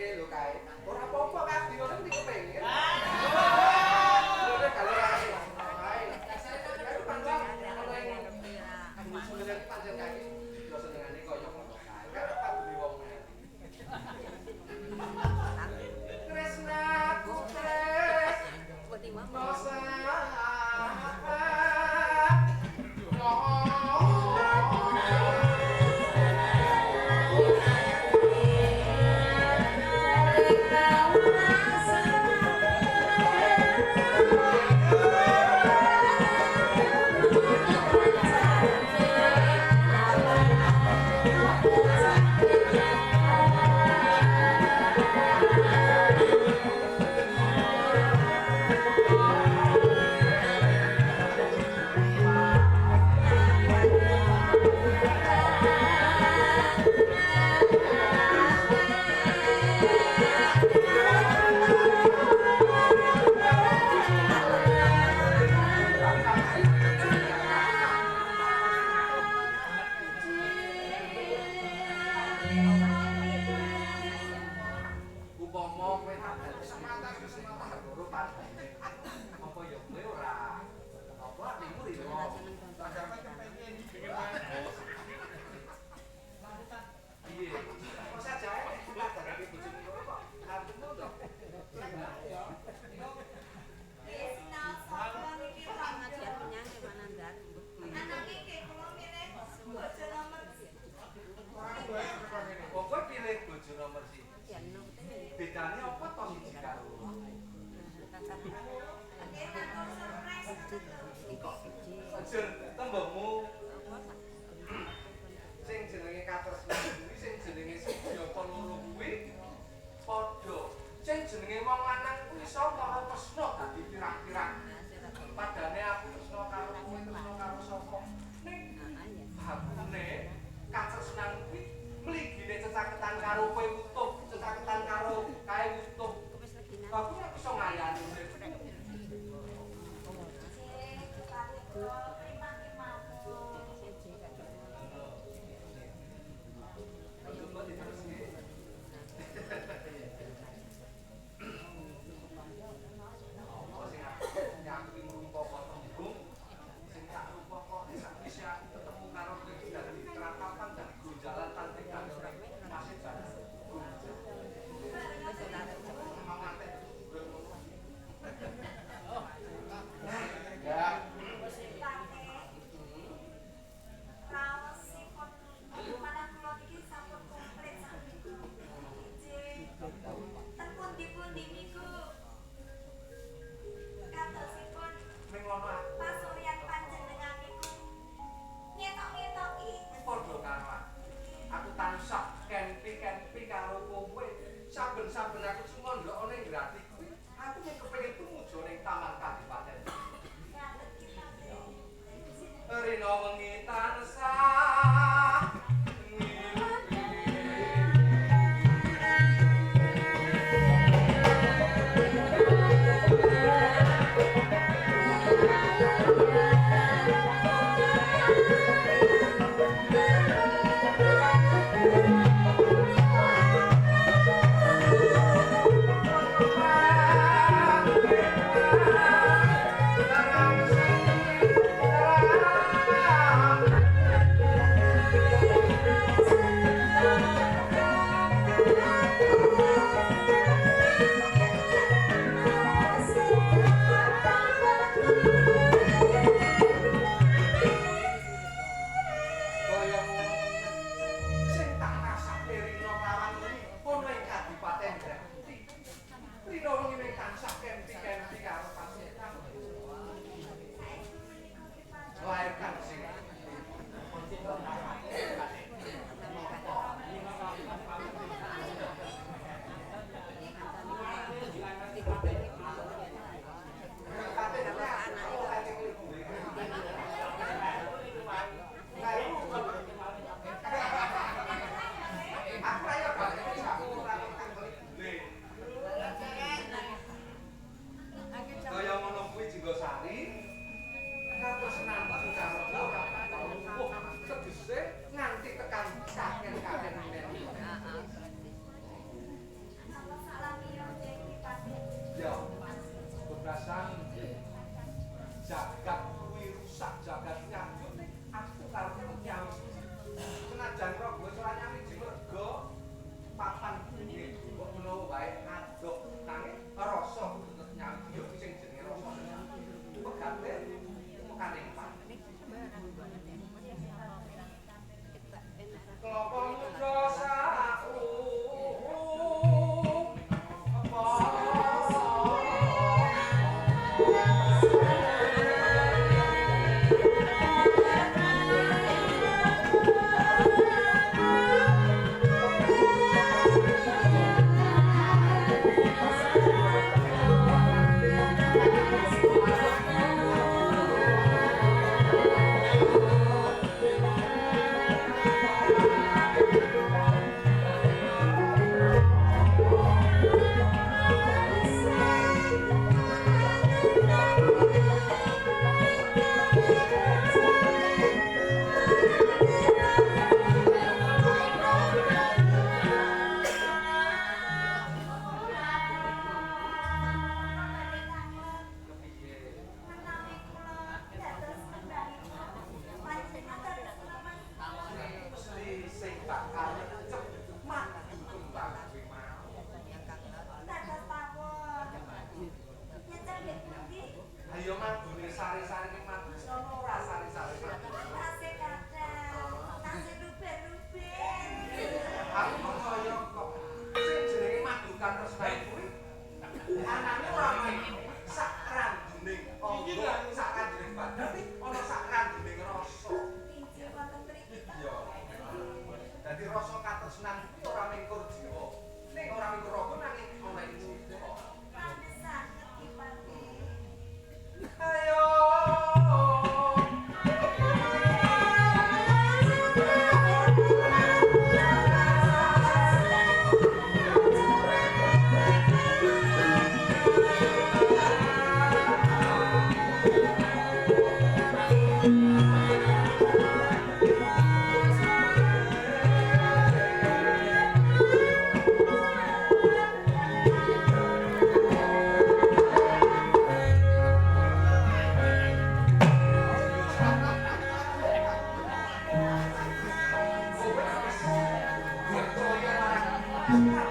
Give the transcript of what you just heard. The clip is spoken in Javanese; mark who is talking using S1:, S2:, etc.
S1: iki lho kae. Ora apa-apa kabeh ngono iki kepengin. Sebenarnya pancen kaki yo senengane kaya ngono kae. Karepe duwe wong ngati. Tresnaku tres. Masa bedane apa to siji karo Ajur tembungmu sing jenenge katresnan kuwi sing jenenge siji apa loro kuwi padha sing jenenge wong lanang kuwi iso karo tresna dadi pirang-pirang padane aku tresna karo kowe tresna karo sapa ning bakune katresnan kuwi mligine cecaketan karo kowe utuh cecaketan karo kae utuh aku ora iso ngayani saben-saben aku cuma ndelok ning grati kuwi aku nek kepengin tumuju ning taman kadipaten. Rina wengi tansah katresnan kuwi anane ora main sak randuning angga sak randuning badan tapi ana sak randuning rasa. Iya. Dadi rasa katresnan kuwi ora mingkur jiwa. Ning ora mingkur apa nanging ana ing jiwa. Ayo percaya marang